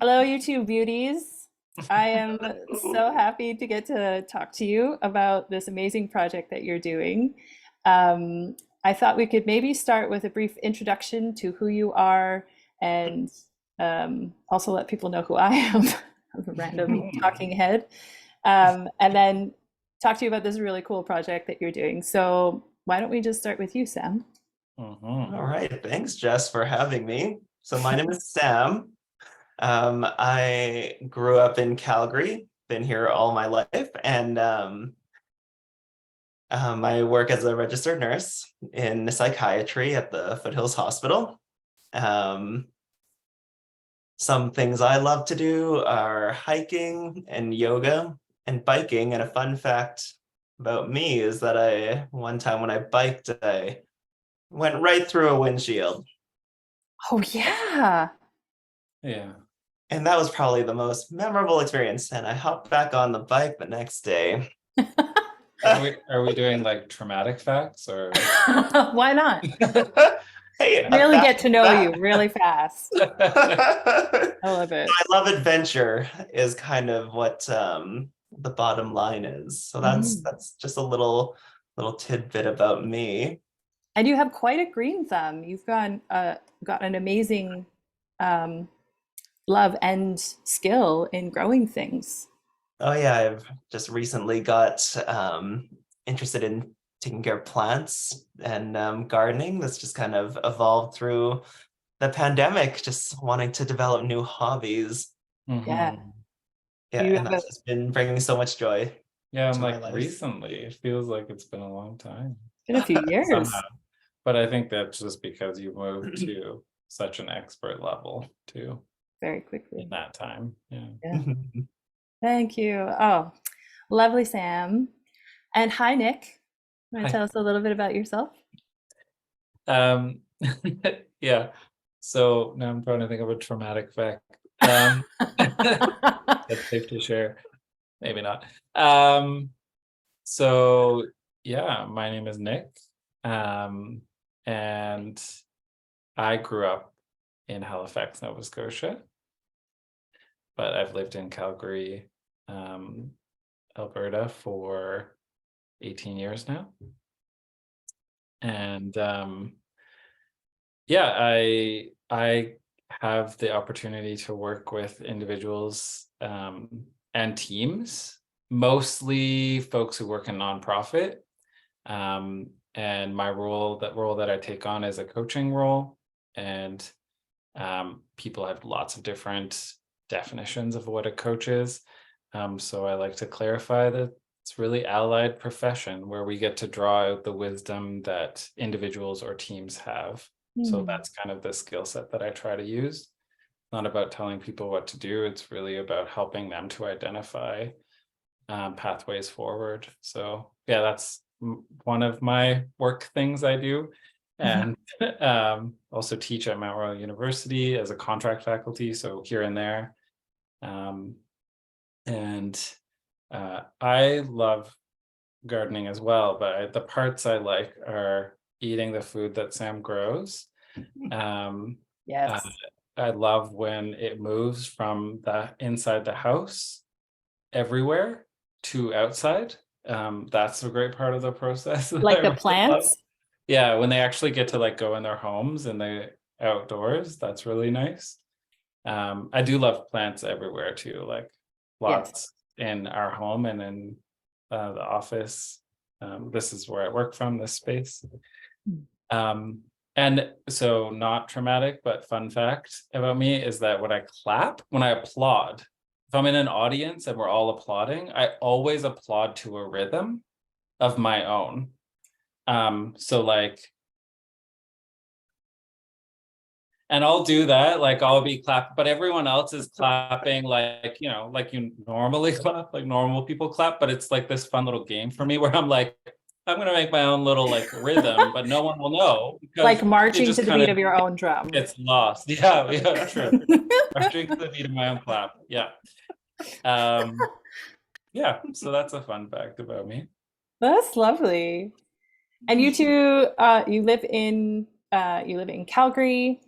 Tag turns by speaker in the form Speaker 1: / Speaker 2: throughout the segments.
Speaker 1: Hello, you two beauties. I am so happy to get to talk to you about this amazing project that you're doing. I thought we could maybe start with a brief introduction to who you are and also let people know who I am. I'm a random talking head. And then talk to you about this really cool project that you're doing. So, why don't we just start with you, Sam?
Speaker 2: All right, thanks, Jess, for having me. So my name is Sam. I grew up in Calgary, been here all my life, and I work as a registered nurse in psychiatry at the Foothills Hospital. Um, some things I love to do are hiking and yoga and biking. And a fun fact about me is that one time when I biked, I went right through a windshield.
Speaker 1: Oh, yeah.
Speaker 2: Yeah. And that was probably the most memorable experience. And I hopped back on the bike the next day.
Speaker 3: Are we doing like traumatic facts or
Speaker 1: Why not?
Speaker 2: Hey, a
Speaker 1: Really
Speaker 2: fact,
Speaker 1: get to know you
Speaker 2: fact.
Speaker 1: really fast.
Speaker 2: I
Speaker 1: I love it.
Speaker 2: love adventure is kind of what the bottom line is. So that's
Speaker 1: Mm.
Speaker 2: that's just a little tidbit about me.
Speaker 1: And you have quite a green thumb. You've got an amazing um, love and skill in growing things.
Speaker 2: Oh yeah, I've just recently got interested in taking care of plants and gardening. That's just kind of evolved through the pandemic, just wanting to develop new hobbies.
Speaker 1: Yeah.
Speaker 3: Mhm.
Speaker 1: Do
Speaker 2: Yeah,
Speaker 1: you
Speaker 2: and
Speaker 1: have a,
Speaker 2: that's just been bringing so much joy
Speaker 3: Yeah, I'm
Speaker 2: to my
Speaker 3: like
Speaker 2: life.
Speaker 3: recently. It feels like it's been a long time
Speaker 1: been a few
Speaker 3: somehow.
Speaker 1: years?
Speaker 3: But I think that's just because you moved to such an expert level too
Speaker 1: Very
Speaker 3: in
Speaker 1: quickly.
Speaker 3: that time. Yeah.
Speaker 1: Yeah. Thank you. Oh, lovely, Sam. And hi, Nick. Want to
Speaker 3: Hi.
Speaker 1: tell us a little bit about yourself?
Speaker 3: Um yeah. So now I'm trying to think of a traumatic fact. Um that's safe to share. Maybe not. So yeah, my name is Nick. Um and I grew up in Halifax, Nova Scotia, but I've lived in Calgary, um, Alberta for 18 years now. And yeah, I have the opportunity to work with individuals and teams, mostly folks who work in nonprofit. And my role that I take on is a coaching role, and people have lots of different definitions of what a coach is. So I like to clarify that it's really allied profession where we get to draw out the wisdom that individuals or teams have. So
Speaker 1: Hmm.
Speaker 3: that's kind of the skill set that I try to use. Not about telling people what to do. It's really about helping them to identify pathways forward. So yeah, that's one of my work things I do. And also teach at Mount Royal University as a contract faculty, so here and there. Um, and I love gardening as well, but the parts I like are eating the food that Sam grows. Um, uh,
Speaker 1: Yes.
Speaker 3: I love when it moves from the inside the house everywhere to outside. That's a great part of the process that I
Speaker 1: Like the
Speaker 3: really love.
Speaker 1: plants?
Speaker 3: Yeah, when they actually get to like go in their homes and the outdoors, that's really nice. I do love plants everywhere too, like
Speaker 1: Yes.
Speaker 3: lots in our home and in the office. This is where I work from, this space. Um, and so not traumatic, but fun fact about me is that when I applaud, if I'm in an audience and we're all applauding, I always applaud to a rhythm of my own. So like, and I'll do that, like I'll be clapping, but everyone else is clapping like, like you normally clap, like normal people clap, but it's like this fun little game for me where I'm like, I'm gonna make my own little like rhythm, but no one will know
Speaker 1: Like
Speaker 3: because it
Speaker 1: marching to
Speaker 3: just
Speaker 1: the
Speaker 3: kind
Speaker 1: beat
Speaker 3: of
Speaker 1: of your own drum.
Speaker 3: gets lost. Yeah, yeah, true. Marching to the beat of my own clap. Yeah. Um, yeah, so that's a fun fact about me.
Speaker 1: That's lovely. And you two, you live in Calgary,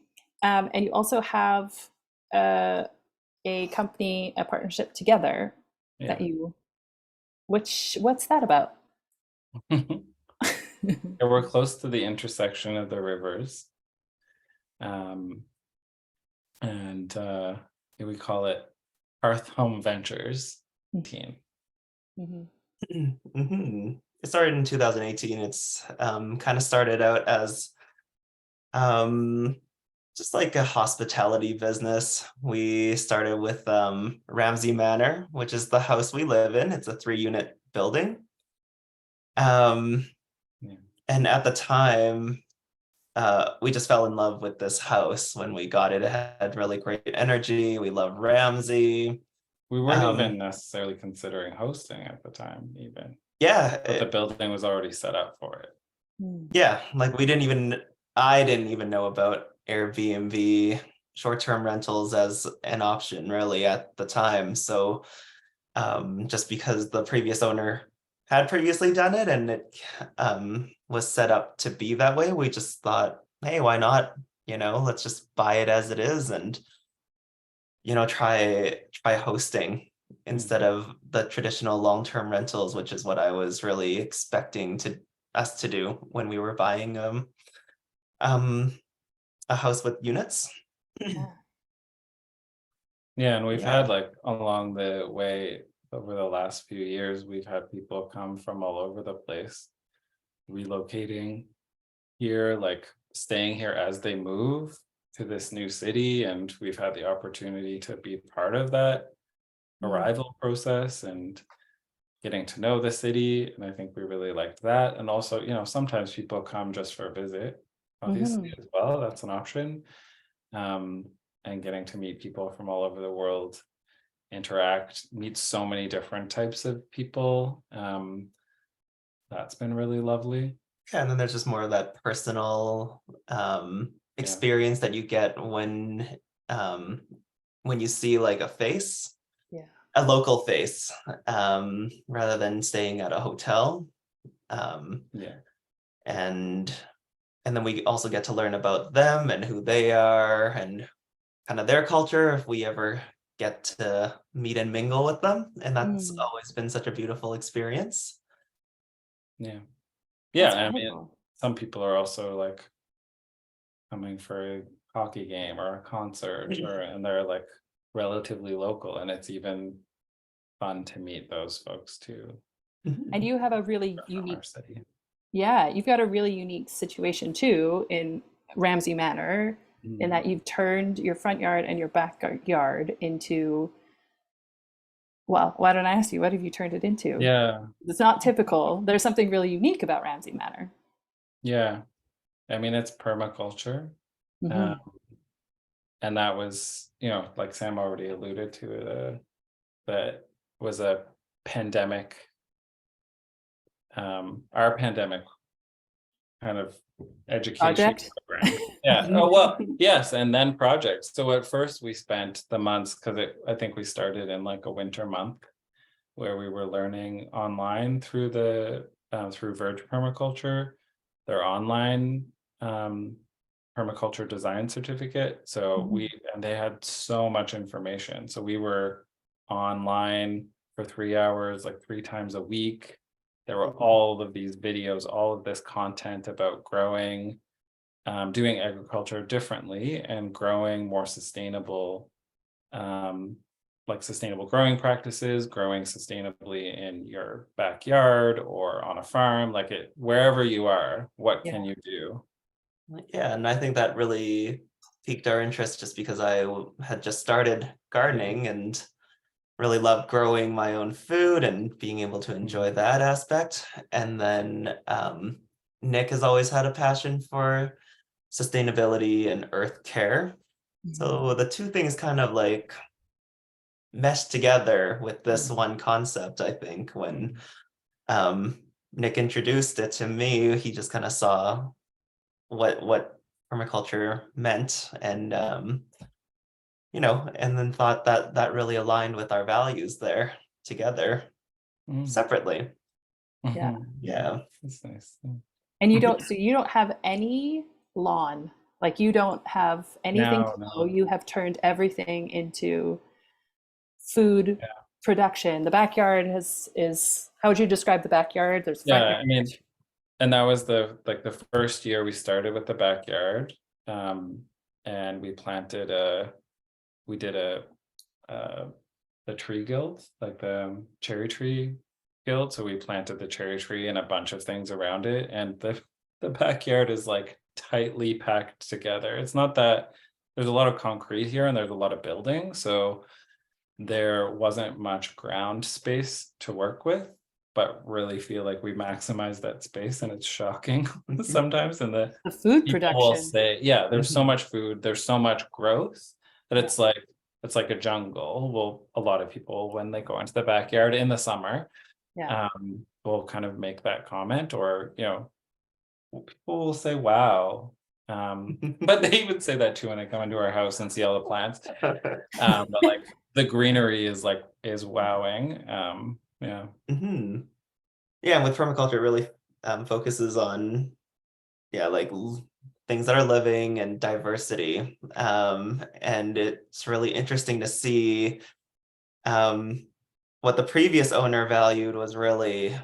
Speaker 1: and you also have a company, a partnership together that
Speaker 3: Yeah.
Speaker 1: you, what's that about?
Speaker 3: Yeah, we're close to the intersection of the rivers. And we call it Hearth Home Ventures team.
Speaker 2: It started in 2018. It's kind of started out as just like a hospitality business. We started with Ramsay Manor, which is the house we live in. It's a 3-unit building.
Speaker 3: Yeah.
Speaker 2: And at the time, we just fell in love with this house when we got it. It had really great energy. We loved Ramsay.
Speaker 3: We weren't even necessarily considering hosting at the time, even.
Speaker 2: Yeah.
Speaker 3: But the building was already set up for it.
Speaker 2: Yeah, like I didn't even know about Airbnb, short-term rentals as an option really at the time. So just because the previous owner had previously done it and it was set up to be that way, we just thought, hey, why not? Let's just buy it as it is and try hosting instead of the traditional long-term rentals, which is what I was really expecting us to do when we were buying a house with units.
Speaker 3: Yeah, and we've had like along the way over the last few years, we've had people come from all over the place, relocating here, like staying here as they move to this new city. And we've had the opportunity to be part of that arrival process and getting to know the city. And I think we really liked that. And also, sometimes people come just for a visit, obviously, as well. That's an option. And getting to meet people from all over the world, interact, meet so many different types of people. That's been really lovely.
Speaker 2: Yeah, and then there's just more of that personal experience that you get when you see like a face, a local face, rather than staying at a hotel. And then we also get to learn about them and who they are and kind of their culture if we ever get to meet and mingle with them. And that's always been such a beautiful experience.
Speaker 3: Yeah.
Speaker 1: That's
Speaker 3: I mean,
Speaker 1: wonderful.
Speaker 3: some people are also like coming for a hockey game or a concert, and they're like relatively local, and it's even fun to meet those folks too.
Speaker 1: And you have a really
Speaker 3: from
Speaker 1: unique,
Speaker 3: our city.
Speaker 1: you've got a really unique situation too in Ramsay Manor, in that you've turned your front yard and your backyard into, well, why don't I ask you, what have you turned it into?
Speaker 3: Yeah.
Speaker 1: It's not typical. There's something really unique about Ramsay Manor.
Speaker 3: Yeah. I mean, it's permaculture. And that was, like Sam already alluded to, that was a pandemic, our pandemic kind of education
Speaker 1: Project?
Speaker 3: program. Yeah. Oh, well, yes. And then projects. So at first we spent the months, because I think we started in like a winter month where we were learning online through through Verge Permaculture, their online permaculture design certificate. So and they had so much information. So we were online for 3 hours, like 3 times a week. There were all of these videos, all of this content about growing, doing agriculture differently and growing more sustainable, like sustainable growing practices, growing sustainably in your backyard or on a farm, like wherever you are, what can you do?
Speaker 2: Yeah, and I think that really piqued our interest just because I had just started gardening and really loved growing my own food and being able to enjoy that aspect. And then Nick has always had a passion for sustainability and earth care. So the two things kind of like meshed together with this one concept. I think when Nick introduced it to me, he just kind of saw what permaculture meant and and then thought that really aligned with our values there together separately.
Speaker 1: Yeah.
Speaker 2: Yeah.
Speaker 3: That's nice.
Speaker 1: And you don't have any lawn Like you don't have anything to
Speaker 3: No.
Speaker 1: grow. You have turned everything into food
Speaker 3: Yeah.
Speaker 1: production. The backyard is how would you describe the backyard? There's front
Speaker 3: Yeah,
Speaker 1: yard.
Speaker 3: I mean, and that was the first year we started with the backyard. And we did the tree guild, like the cherry tree guild. So we planted the cherry tree and a bunch of things around it. And the backyard is like tightly packed together. It's not that there's a lot of concrete here and there's a lot of buildings. So there wasn't much ground space to work with, but really feel like we maximize that space, and it's shocking sometimes. And the
Speaker 1: food
Speaker 3: people will
Speaker 1: production.
Speaker 3: say, yeah, there's so
Speaker 2: Mhm.
Speaker 3: much food, there's so much growth that it's like a jungle. Well, a lot of people, when they go into the backyard in the summer,
Speaker 1: Yeah.
Speaker 3: will kind of make that comment, or people will say, wow. But they would say that too when they come into our house and see all the plants. But like the greenery is wowing. Yeah.
Speaker 2: Mhm. Yeah, and with permaculture, it really focuses on like things that are living and diversity. And it's really interesting to see what the previous owner valued was really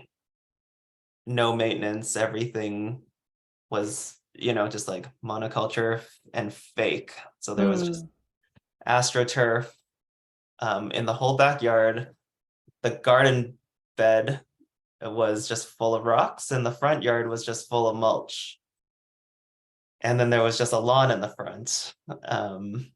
Speaker 2: no maintenance. Everything was, just like monoculture and fake. So there was just
Speaker 1: Mm.
Speaker 2: astroturf in the whole backyard. The garden bed was just full of rocks, and the front yard was just full of mulch. And then there was just a lawn in the front. And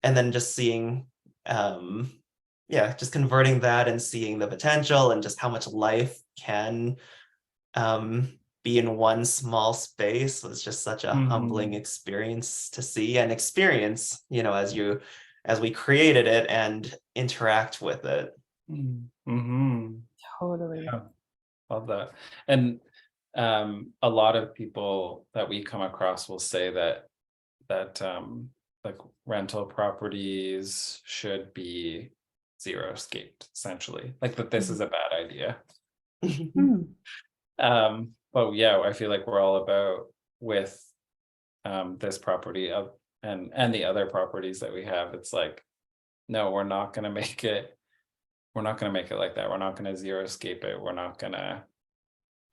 Speaker 2: then just seeing, just converting that and seeing the potential and just how much life can be in one small space was just such a humbling
Speaker 3: Mhm.
Speaker 2: experience to see and experience, as we created it and interact with it.
Speaker 3: Mhm.
Speaker 1: Totally.
Speaker 3: Yeah, love that. And a lot of people that we come across will say that like rental properties should be zero scaped, essentially. Like that this is a bad idea.
Speaker 1: Mm.
Speaker 3: But yeah, I feel like we're all about with this property of and the other properties that we have. It's like, no, we're not gonna make it, like that. We're not gonna zero scape it. We're not gonna,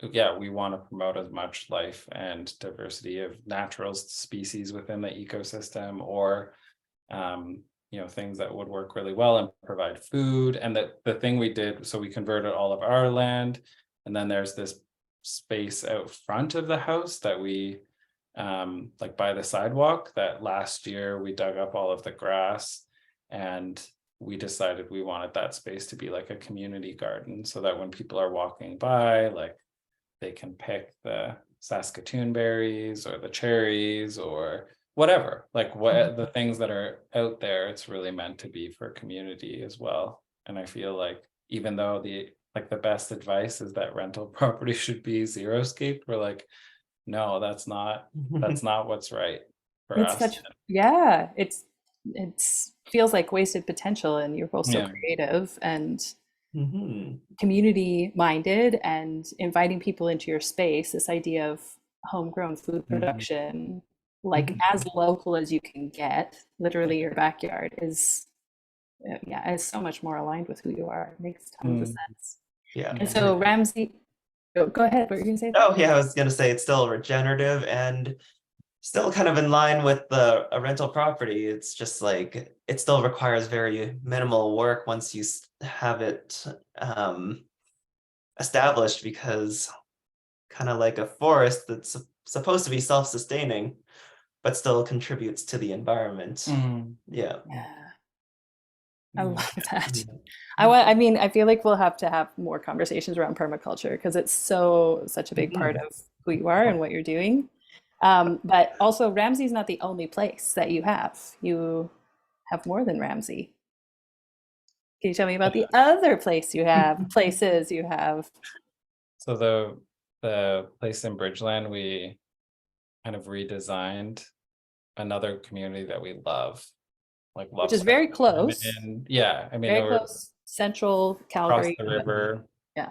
Speaker 3: yeah, we want to promote as much life and diversity of natural species within the ecosystem, or things that would work really well and provide food. And the thing we did, so we converted all of our land, and then there's this space out front of the house that we like by the sidewalk, that last year we dug up all of the grass, and we decided we wanted that space to be like a community garden, so that when people are walking by, like they can pick the Saskatoon berries or the cherries or whatever, like what the things that are out there. It's really meant to be for community as well. And I feel like even though the best advice is that rental property should be zero scape, we're like, no, that's not what's right for
Speaker 1: It's
Speaker 3: us.
Speaker 1: such, it's feels like wasted potential, and you're both so
Speaker 3: Yeah.
Speaker 1: creative and
Speaker 2: Mhm.
Speaker 1: community minded and inviting people into your space. This idea of homegrown food
Speaker 3: Mhm.
Speaker 1: production, like
Speaker 2: Mhm.
Speaker 1: as local as you can get, literally your backyard is, yeah, is so much more aligned with who you are. It makes tons of
Speaker 3: Mm.
Speaker 1: sense.
Speaker 2: Yeah.
Speaker 1: And
Speaker 2: And
Speaker 1: so Ramsay, oh, go ahead. What were you gonna say?
Speaker 2: oh yeah, I was gonna say it's still regenerative and still kind of in line with a rental property. It's just like it still requires very minimal work once you have it established, because kind of like a forest that's supposed to be self-sustaining, but still contributes to the environment.
Speaker 3: Mm.
Speaker 2: Yeah.
Speaker 1: Yeah, I
Speaker 3: Mm.
Speaker 1: love that.
Speaker 2: Yeah.
Speaker 1: I mean, I feel like we'll have to have more conversations around permaculture because it's such a big part
Speaker 2: Mhm.
Speaker 1: of who you are and what you're doing. But also, Ramsay's not the only place that you have. You have more than Ramsay. Can you tell me about the other places you have?
Speaker 3: So the place in Bridgeland, we kind of redesigned another community that we
Speaker 1: Which
Speaker 3: love
Speaker 1: is very
Speaker 3: spending time
Speaker 1: close,
Speaker 3: in. Yeah, I mean,
Speaker 1: very
Speaker 3: we're
Speaker 1: close, central
Speaker 3: across
Speaker 1: Calgary.
Speaker 3: the river,
Speaker 1: Yeah.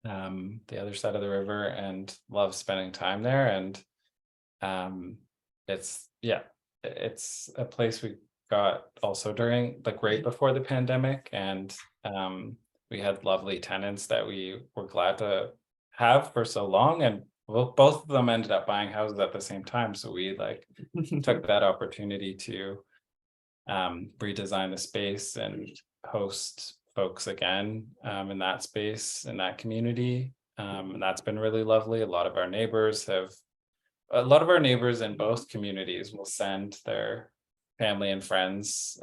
Speaker 3: the other side of the river, and love spending time there. And it's a place we got also during, like, right before the pandemic, and we had lovely tenants that we were glad to have for so long, and both of them ended up buying houses at the same time, so we like took that opportunity to redesign the space and host folks again in that space, in that community. And that's been really lovely. A lot of our neighbors in both communities will send their family and friends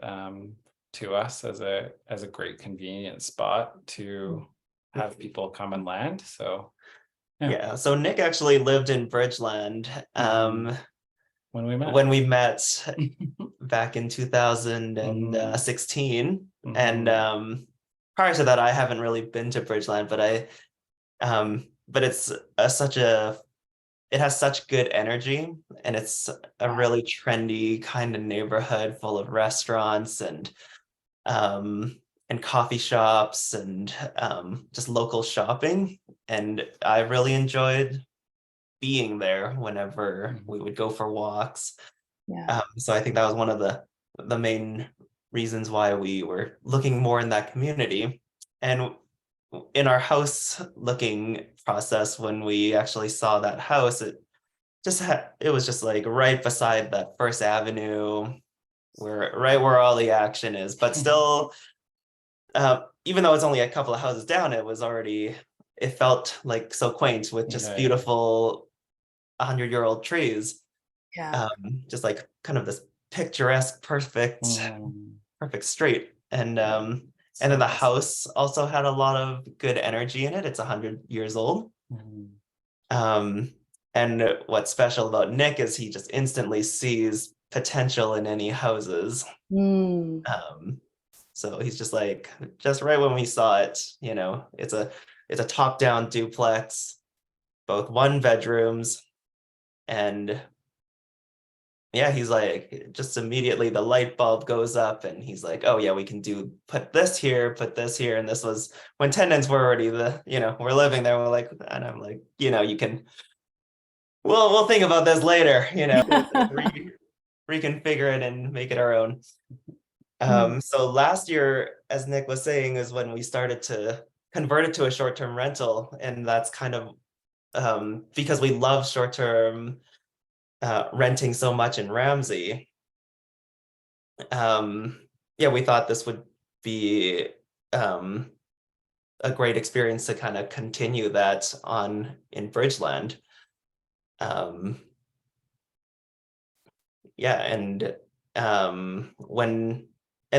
Speaker 3: to us as a great convenient spot to have people come and land. So
Speaker 2: Yeah, so Nick actually lived in Bridgeland
Speaker 3: when we met.
Speaker 2: when we met back in 2016. And prior to that, I haven't really been to Bridgeland, but it's it has such good energy, and it's a really trendy kind of neighborhood full of restaurants and coffee shops and just local shopping. And I really enjoyed being there whenever we would go for walks.
Speaker 1: Yeah.
Speaker 2: So I think that was one of the main reasons why we were looking more in that community. And in our house looking process, when we actually saw that house, it was just like right beside that First Avenue, right where all the action is. But still, even though it's only a couple of houses down, it felt like so quaint with just beautiful 100-year-old trees.
Speaker 1: Yeah.
Speaker 2: Just like kind of this picturesque, perfect street. And then the house also had a lot of good energy in it. It's 100 years old. And what's special about Nick is he just instantly sees potential in any houses. So he's just like, just right when we saw it, it's a top-down duplex, both 1-bedrooms, and yeah, he's like, just immediately the light bulb goes up, and he's like, oh yeah, we can put this here. And this was when tenants were already we're living there. And I'm like, you can, we'll think about this later, reconfigure it and make it our own. So last year, as Nick was saying, is when we started to convert it to a short-term rental. And that's kind of because we love short-term renting so much in Ramsay. We thought this would be a great experience to kind of continue that on in Bridgeland. And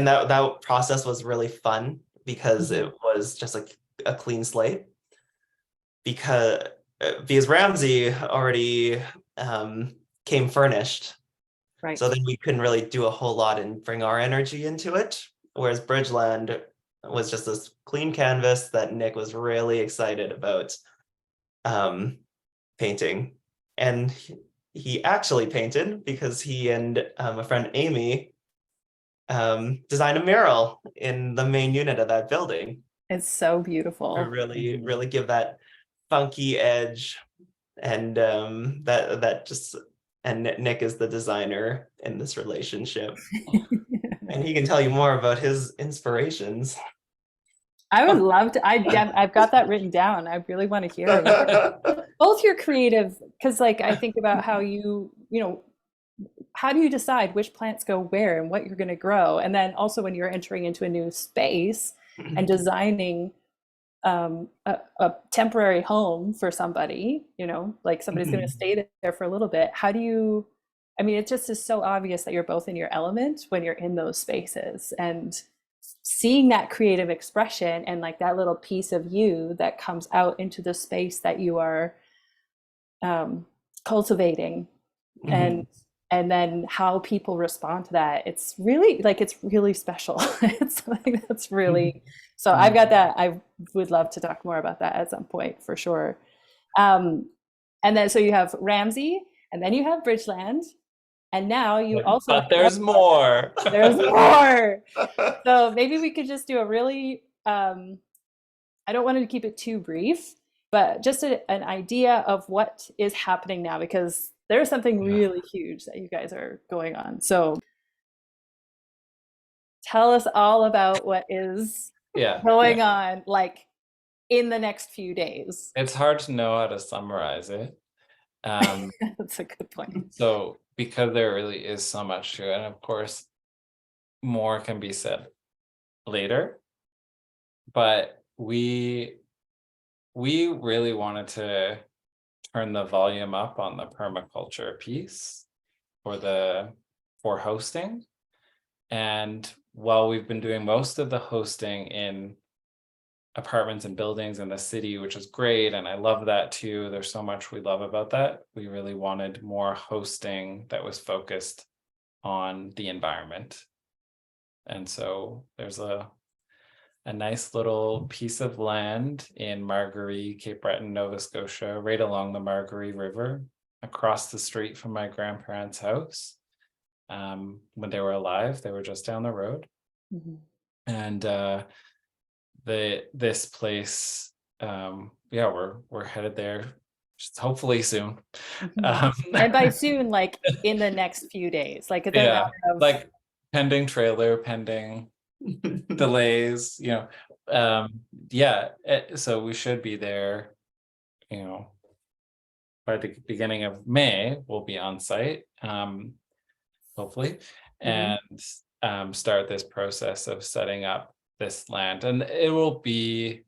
Speaker 2: that process was really fun because it was just like a clean slate, because Ramsay already came furnished.
Speaker 1: Right.
Speaker 2: So then we couldn't really do a whole lot and bring our energy into it. Whereas Bridgeland was just this clean canvas that Nick was really excited about painting. And he actually painted because he and a friend Amy designed a mural in the main unit of that building.
Speaker 1: It's so beautiful.
Speaker 2: To really, really give that funky edge. And and Nick is the designer in this relationship. And he can tell you more about his inspirations.
Speaker 1: I would love to. I've got that written down. I really want to hear it. Both your creative, because like I think about how how do you decide which plants go where and what you're going to grow? And then also when you're entering into a new space and designing a temporary home for somebody, like somebody's going to stay there for a little bit. It just is so obvious that you're both in your element when you're in those spaces, and seeing that creative expression and like that little piece of you that comes out into the space that you are cultivating, and then how people respond to that. It's really special. It's something that's really, so I've got that. I would love to talk more about that at some point for sure. And then, so you have Ramsay, and then you have Bridgeland, and now you also,
Speaker 2: but there's more.
Speaker 1: There's more. So maybe we could just do a really, I don't want to keep it too brief, but just an idea of what is happening now, because There's something
Speaker 3: Yeah.
Speaker 1: really huge that you guys are going on. So tell us all about what is
Speaker 3: Yeah.
Speaker 1: going on, like in the next few days.
Speaker 3: It's hard to know how to summarize it.
Speaker 1: That's a good point.
Speaker 3: So because there really is so much to it, and of course, more can be said later, but we really wanted to turn the volume up on the permaculture piece for hosting. And while we've been doing most of the hosting in apartments and buildings in the city, which is great, and I love that too, there's so much we love about that, we really wanted more hosting that was focused on the environment. And so there's a nice little piece of land in Margaree, Cape Breton, Nova Scotia, right along the Margaree River, across the street from my grandparents' house. When they were alive, they were just down the road.
Speaker 1: Mhm.
Speaker 3: And this place, we're headed there just hopefully soon.
Speaker 1: And by soon, like in the next few days, like it's a
Speaker 3: Yeah,
Speaker 1: matter of
Speaker 3: like pending trailer, pending delays, so we should be there, by the beginning of May. We'll be on site, hopefully,
Speaker 1: Mhm.
Speaker 3: and start this process of setting up this land. And it will be,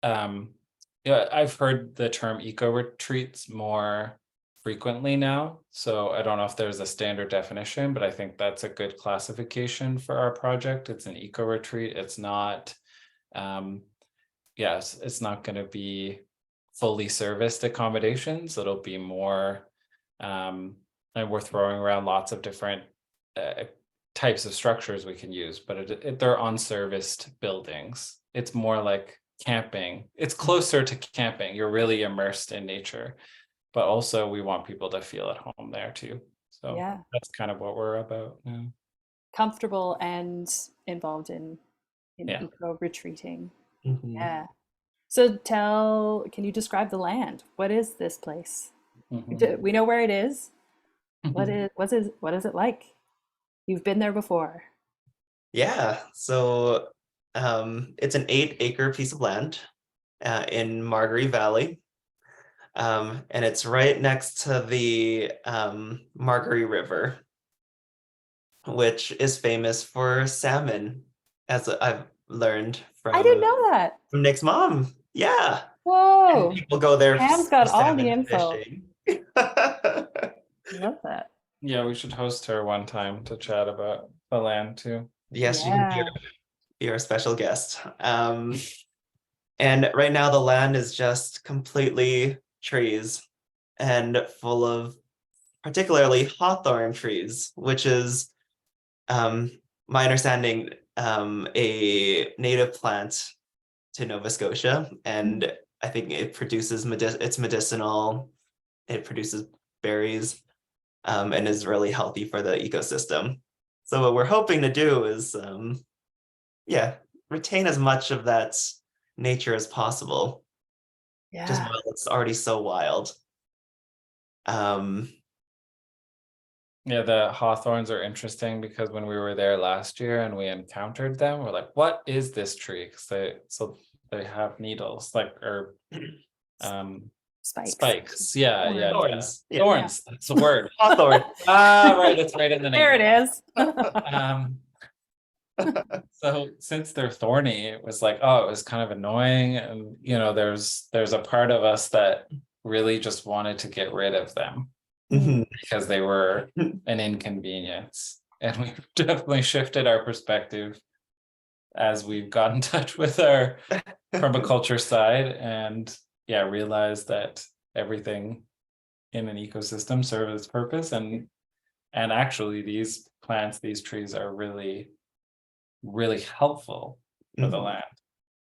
Speaker 3: I've heard the term eco-retreats more frequently now, so I don't know if there's a standard definition, but I think that's a good classification for our project. It's an eco-retreat. It's not, it's not going to be fully serviced accommodations. It'll be more, and we're throwing around lots of different types of structures we can use, but they're unserviced buildings. It's more like camping. It's closer to camping. You're really immersed in nature, but also we want people to feel at home there too. So
Speaker 1: Yeah,
Speaker 3: that's kind of what we're about. Yeah.
Speaker 1: comfortable and involved in
Speaker 3: Yeah.
Speaker 1: eco-retreating.
Speaker 2: Mhm.
Speaker 1: Yeah. So can you describe the land? What is this place?
Speaker 3: Mhm.
Speaker 1: We know where it is.
Speaker 3: Mhm.
Speaker 1: What is it like? You've been there before.
Speaker 2: Yeah, so it's an 8-acre piece of land in Margaree Valley. And it's right next to the Margaree River, which is famous for salmon, as I've learned
Speaker 1: I didn't
Speaker 2: from
Speaker 1: know that.
Speaker 2: Nick's mom. Yeah, and
Speaker 1: Whoa.
Speaker 2: people go there
Speaker 1: Pam's
Speaker 2: for
Speaker 1: got all the
Speaker 2: salmon
Speaker 1: info.
Speaker 2: fishing.
Speaker 1: Love that.
Speaker 3: Yeah, we should host her one time to chat about the land too.
Speaker 2: Yes, you can
Speaker 1: Yeah.
Speaker 2: be our special guest. And right now the land is just completely trees and full of particularly hawthorn trees, which is, my understanding, a native plant to Nova Scotia. And I think it produces, it's medicinal, it produces berries, and is really healthy for the ecosystem. So what we're hoping to do is, retain as much of that nature as possible, just
Speaker 1: Yeah.
Speaker 2: while it's already so wild.
Speaker 3: Yeah, the hawthorns are interesting because when we were there last year and we encountered them, we're like, what is this tree? Because they have needles, or spikes. Yeah.
Speaker 2: Thorns. Yeah.
Speaker 3: Thorns, that's the word.
Speaker 2: Hawthorn.
Speaker 3: Right, it's right in the name.
Speaker 1: There it is.
Speaker 3: So since they're thorny, it was like, it was kind of annoying. And there's a part of us that really just wanted to get rid of them
Speaker 2: Mhm.
Speaker 3: because they were an inconvenience. And we've definitely shifted our perspective as we've got in touch with our permaculture side, and realized that everything in an ecosystem serves its purpose, and actually these plants, these trees are really, really helpful for the
Speaker 2: Mhm.
Speaker 3: land.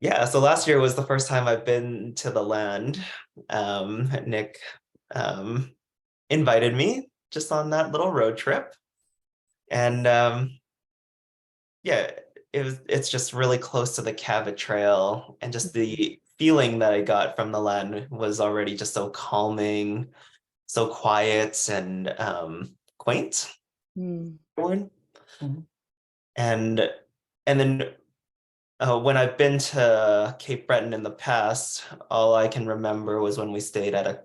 Speaker 2: Yeah, so last year was the first time I've been to the land. Nick invited me just on that little road trip. And it's just really close to the Cabot Trail, and just the feeling that I got from the land was already just so calming, so quiet and quaint.
Speaker 1: Mm.
Speaker 2: Word.
Speaker 3: Mhm.
Speaker 2: And then when I've been to Cape Breton in the past, all I can remember was when we stayed at a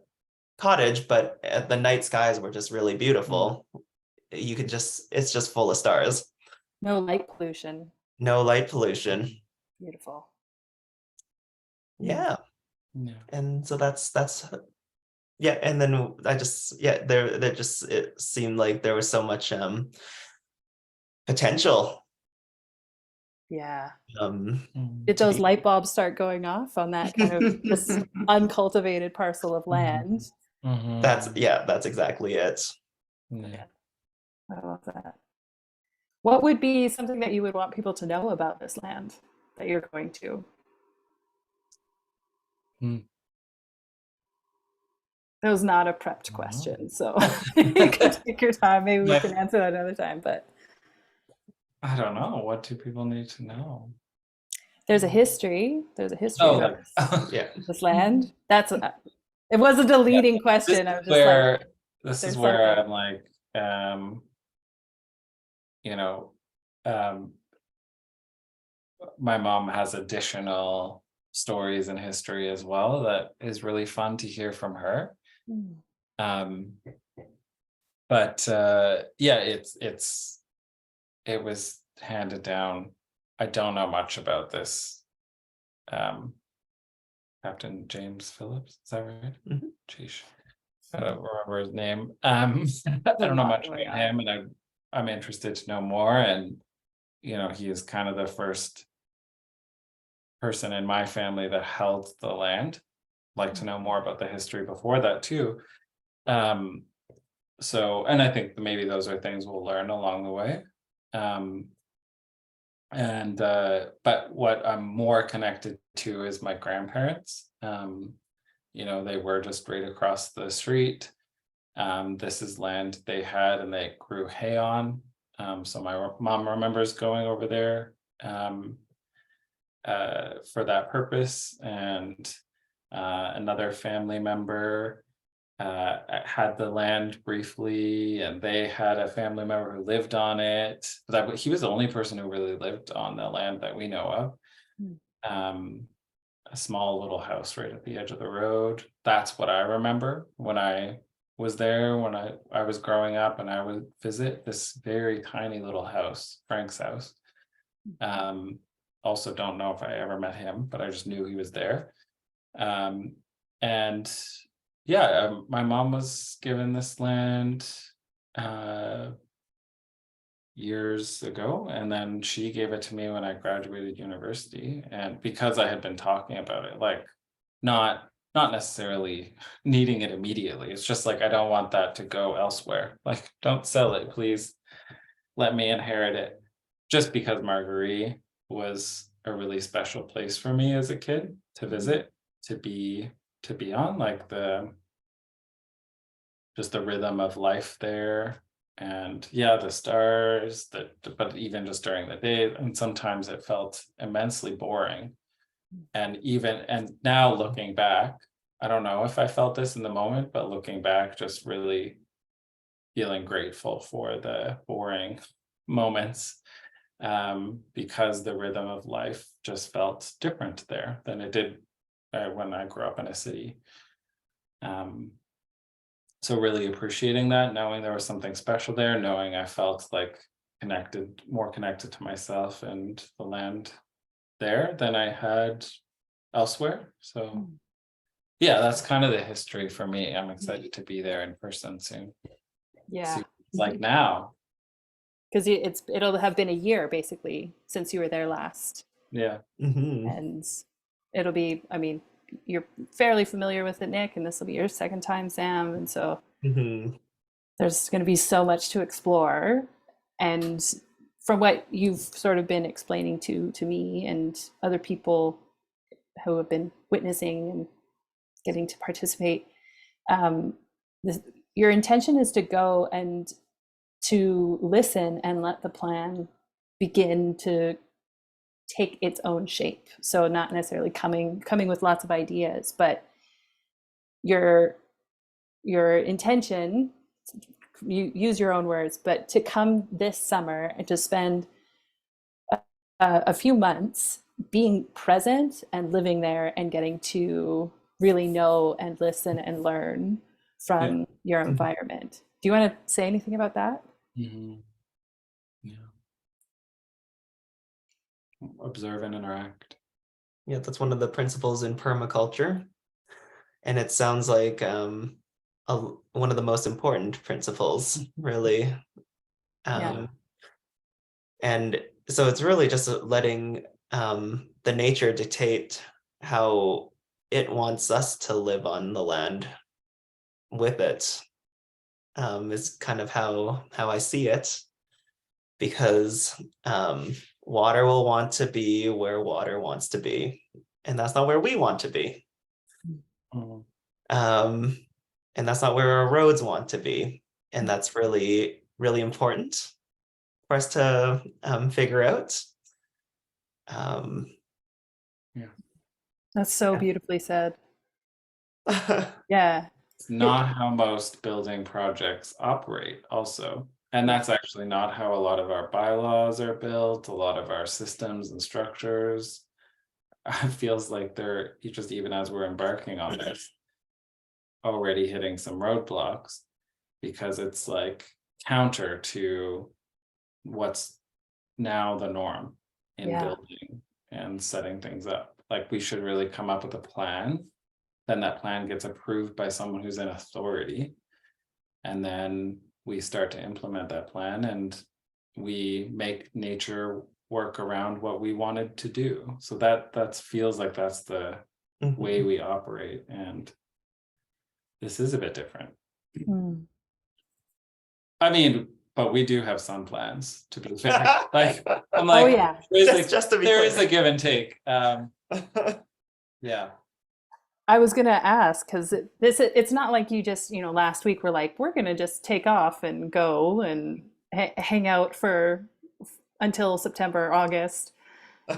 Speaker 2: cottage, but the night skies were just really beautiful. You could just, it's just full of stars.
Speaker 1: No light pollution.
Speaker 2: No light pollution.
Speaker 1: Beautiful.
Speaker 2: Yeah.
Speaker 3: Yeah.
Speaker 2: And so that's yeah, and then I just there just it seemed like there was so much potential
Speaker 1: Yeah.
Speaker 3: Mhm.
Speaker 1: Did
Speaker 2: to
Speaker 1: those
Speaker 2: be.
Speaker 1: light bulbs start going off on that kind of this uncultivated parcel of land?
Speaker 3: Mhm.
Speaker 2: That's exactly it.
Speaker 3: Yeah.
Speaker 1: I love that. What would be something that you would want people to know about this land that you're going to?
Speaker 3: Mm.
Speaker 1: That was not a prepped
Speaker 3: I don't know.
Speaker 1: question, so you can take your time. Maybe we
Speaker 3: Like,
Speaker 1: can answer that another time. But
Speaker 3: I don't know. What do people need to know?
Speaker 1: there's a history. There's a history
Speaker 3: Oh,
Speaker 1: about
Speaker 3: like,
Speaker 2: Yeah.
Speaker 1: this land. It wasn't a
Speaker 3: yeah.
Speaker 1: leading
Speaker 3: This
Speaker 1: question. I
Speaker 3: is
Speaker 1: was just like,
Speaker 3: where this is
Speaker 1: there's
Speaker 3: where
Speaker 1: something.
Speaker 3: I'm like, you know, um, my mom has additional stories and history as well that is really fun to hear from her.
Speaker 1: Mm.
Speaker 3: Um, but yeah, it was handed down. I don't know much about this. Um, Captain James Phillips, is that right?
Speaker 2: Mhm.
Speaker 3: Jeez, I don't remember his name. I
Speaker 1: There's a
Speaker 3: don't know
Speaker 1: lot
Speaker 3: much
Speaker 1: going
Speaker 3: about
Speaker 1: on.
Speaker 3: him, and I'm interested to know more. And he is kind of the first person in my family that held the land. Like to know more about the history before that too. Um, so, and I think maybe those are things we'll learn along the way. Um, and but what I'm more connected to is my grandparents. They were just right across the street. This is land they had and they grew hay on. So my mom remembers going over there for that purpose. And another family member had the land briefly, and they had a family member who lived on it. He was the only person who really lived on the land that we know of.
Speaker 1: Mm.
Speaker 3: Um, a small little house right at the edge of the road. That's what I remember when I was there, when I was growing up, and I would visit this very tiny little house, Frank's house. Um, Also don't know if I ever met him, but I just knew he was there. And yeah, my mom was given this land uh, years ago, and then she gave it to me when I graduated university. And because I had been talking about it, like not necessarily needing it immediately, it's just like I don't want that to go elsewhere. Like, don't sell it, please. Let me inherit it. Just because Marguerite was a really special place for me as a kid to visit, to be on, like just the rhythm of life there. And yeah, the stars that, but even just during the day, and sometimes it felt immensely boring. And now looking back, I don't know if I felt this in the moment, but looking back, just really feeling grateful for the boring moments, because the rhythm of life just felt different there than it did when I grew up in a city. Um, so really appreciating that, knowing there was something special there, knowing I felt like more connected to myself and the land there than I had elsewhere. So yeah, that's kind of the history for me. I'm excited to be there in person soon.
Speaker 1: Yeah,
Speaker 3: See what it's like now.
Speaker 1: because it'll have been a year basically since you were there last,
Speaker 3: Yeah.
Speaker 2: Hmm.
Speaker 1: and it'll be. I mean, you're fairly familiar with it, Nick, and this will be your second time, Sam, and so
Speaker 2: Hmm.
Speaker 1: there's going to be so much to explore. And from what you've sort of been explaining to me and other people who have been witnessing and getting to participate, um, this, your intention is to go and to listen and let the plan begin to take its own shape. So not necessarily coming with lots of ideas, but you're your intention, you use your own words, but to come this summer and to spend a few months being present and living there and getting to really know and listen and learn from your environment. Do you want to say anything about that?
Speaker 3: Yeah. Observe and interact.
Speaker 2: Yeah, that's one of the principles in permaculture. And it sounds like one of the most important principles, really. And so it's really just letting the nature dictate how it wants us to live on the land with it, is kind of how I see it, because water will want to be where water wants to be, and that's not where we want to be. And that's not where our roads want to be, and that's really, really important for us to figure out.
Speaker 1: That's so beautifully said. Yeah.
Speaker 3: It's not how most building projects operate also. And that's actually not how a lot of our bylaws are built, a lot of our systems and structures. It feels like they're just, even as we're embarking on this, already hitting some roadblocks, because it's like counter to what's now the norm in building and setting things up. Like, we should really come up with a plan, then that plan gets approved by someone who's in authority, and then we start to implement that plan, and we make nature work around what we wanted to do. So that feels like that's the way we operate, and this is a bit different. I mean, but we do have some plans, to be fair. Like, I'm like, there is a give and take. Yeah.
Speaker 1: I was gonna ask, because it's not like you just, last week we're like, we're gonna just take off and go and hang out until September, August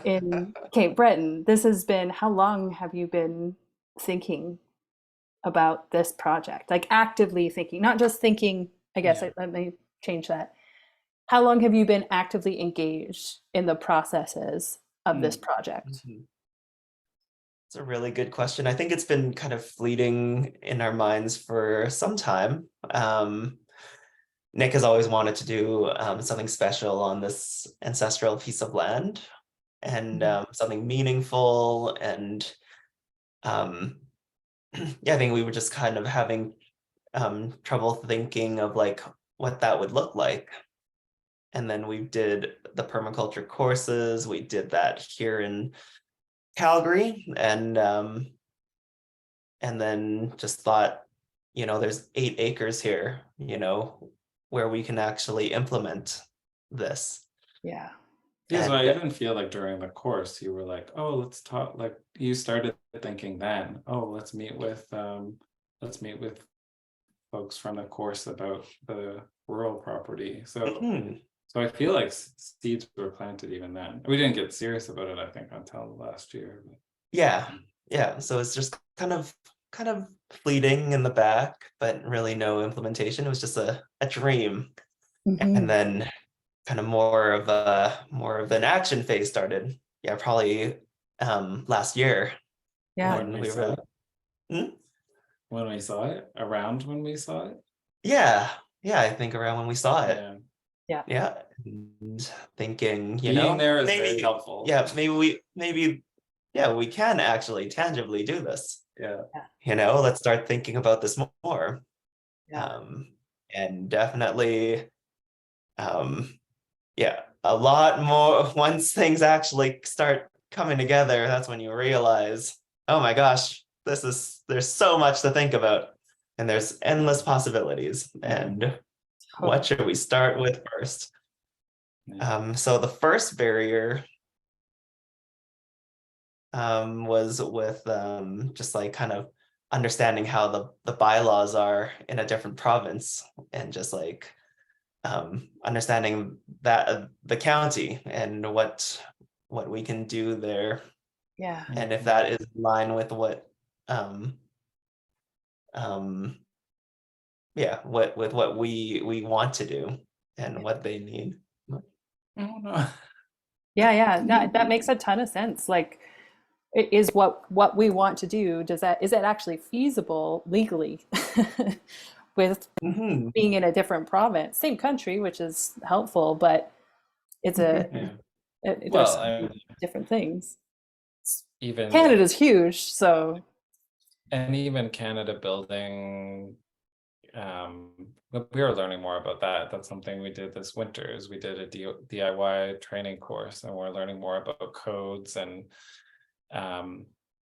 Speaker 1: in Cape Breton. This has been, how long have you been thinking about this project? Like, actively thinking, not just thinking, I guess. Let me change that. How long have you been actively engaged in the processes of this project?
Speaker 2: It's a really good question. I think it's been kind of fleeting in our minds for some time. Nick has always wanted to do something special on this ancestral piece of land, and something meaningful. And yeah, I think we were just kind of having trouble thinking of like what that would look like. And then we did the permaculture courses. We did that here in Calgary, and then just thought, there's 8 acres here, where we can actually implement this.
Speaker 3: Yeah, so I even feel like during the course you were like, oh, let's talk, like you started thinking then, oh, let's meet with folks from the course about the rural property. So I feel like seeds were planted even then. We didn't get serious about it, I think, until last year.
Speaker 2: Yeah. So it's just kind of fleeting in the back, but really no implementation. It was just a dream. And then kind of more of an action phase started. Yeah, probably last year.
Speaker 1: Yeah.
Speaker 3: When we saw it? When we saw it? Around when we saw it?
Speaker 2: Yeah, I think around when we saw it.
Speaker 1: Yeah.
Speaker 2: And thinking,
Speaker 3: being there is
Speaker 2: maybe
Speaker 3: very helpful.
Speaker 2: Yeah, we can actually tangibly do this. Let's start thinking about this more. And definitely, a lot more. Once things actually start coming together, that's when you realize, oh my gosh, there's so much to think about, and there's endless possibilities. And what should we start with first? So the first barrier was with just like kind of understanding how the bylaws are in a different province, and just like understanding that the county and what we can do there. And if that is in line with what yeah, with what we want to do and what they need.
Speaker 3: I don't know.
Speaker 1: Yeah, no, that makes a ton of sense. Like, is what we want to do, is it actually feasible legally with
Speaker 2: Mhm.
Speaker 1: being in a different province, same country, which is helpful, but it's a
Speaker 3: Yeah.
Speaker 1: there's
Speaker 3: Well,
Speaker 1: so many different things.
Speaker 3: even
Speaker 1: Canada's huge, so
Speaker 3: even Canada building, we are learning more about that. That's something we did this winter, is we did a DIY training course, and we're learning more about codes and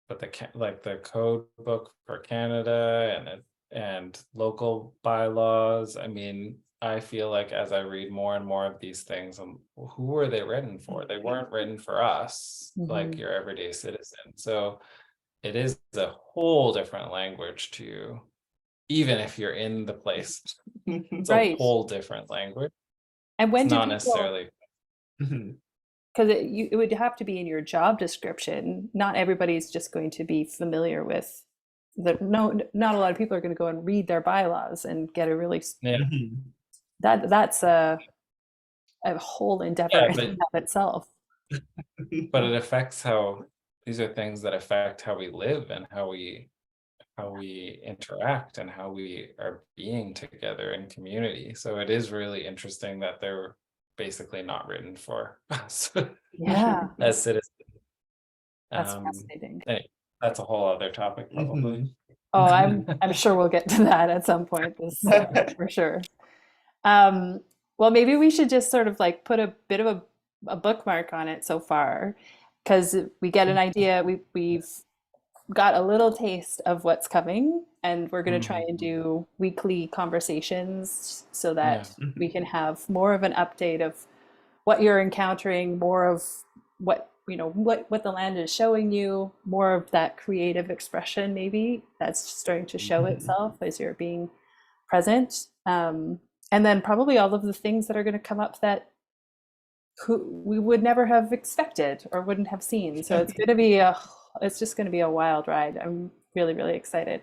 Speaker 3: but like the code book for Canada and local bylaws. I mean, I feel like as I read more and more of these things, who were they written for? They weren't written for us, like your everyday citizen. So it is a whole different language to you, even if you're in the place. It's a
Speaker 1: right.
Speaker 3: whole different language.
Speaker 1: And when
Speaker 3: It's
Speaker 1: do
Speaker 3: not
Speaker 1: people,
Speaker 3: necessarily.
Speaker 2: Mhm.
Speaker 1: because it would have to be in your job description. Not everybody's just going to be familiar with not a lot of people are going to go and read their bylaws and get a really
Speaker 3: Yeah,
Speaker 2: Mhm.
Speaker 1: that's a whole endeavor in
Speaker 3: but
Speaker 1: and of itself.
Speaker 3: it affects how, these are things that affect how we live and how we interact and how we are being together in community. So it is really interesting that they're basically not written for us
Speaker 1: Yeah,
Speaker 3: as citizens.
Speaker 1: that's
Speaker 3: Um,
Speaker 1: fascinating.
Speaker 3: anyway, that's a whole other topic, probably.
Speaker 2: Mhm.
Speaker 1: Oh, I'm sure we'll get to that at some point, this for sure. Well, maybe we should just sort of like put a bit of a bookmark on it so far, because we get an idea. We've got a little taste of what's coming, and we're going to try and do weekly conversations so
Speaker 3: Yeah.
Speaker 1: that we can have more of an update of what you're encountering, more of what what the land is showing you, more of that creative expression maybe that's starting to show itself as you're being present. And then probably all of the things that are going to come up that we would never have expected or wouldn't have seen. So it's just going to be a wild ride. I'm really, really excited.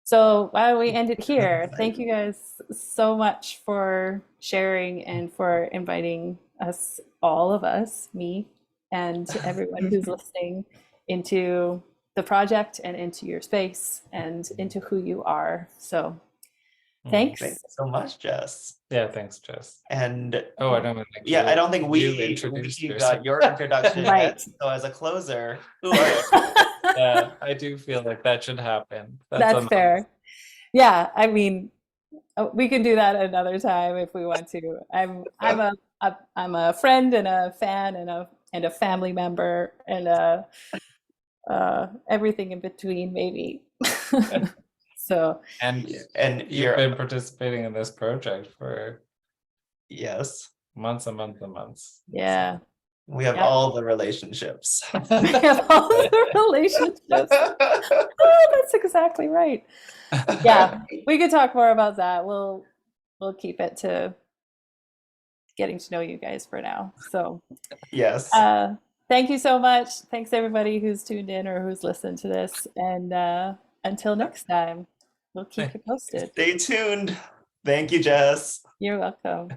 Speaker 1: So why don't we end it here? Thank you guys so much for sharing and for inviting us, all of us, me and everyone who's listening, into the project and into your space and into who you are. So thanks.
Speaker 2: Thanks so much, Jess.
Speaker 3: Yeah, thanks, Jess.
Speaker 2: And
Speaker 3: I don't think
Speaker 2: yeah, I don't think
Speaker 3: you
Speaker 2: we
Speaker 3: introduced
Speaker 2: got your introduction
Speaker 1: Right.
Speaker 2: yet. So as a closer, who are you?
Speaker 3: Yeah, I do feel like that should happen.
Speaker 1: That's fair. Yeah, I mean, we can do that another time if we want to. I'm a friend and a fan and a family member and everything in between maybe. So
Speaker 3: And
Speaker 2: And
Speaker 3: you've been participating in this project for
Speaker 2: yes,
Speaker 3: months and months and months.
Speaker 1: yeah,
Speaker 2: we have
Speaker 1: Yeah.
Speaker 2: all the relationships.
Speaker 1: we have all the relationships. Oh, that's exactly right. Yeah, we could talk more about that. We'll keep it to getting to know you guys for now. So
Speaker 2: Yes.
Speaker 1: thank you so much. Thanks everybody who's tuned in or who's listened to this. And until next time, we'll keep you posted.
Speaker 2: Stay tuned. Thank you, Jess.
Speaker 1: You're welcome.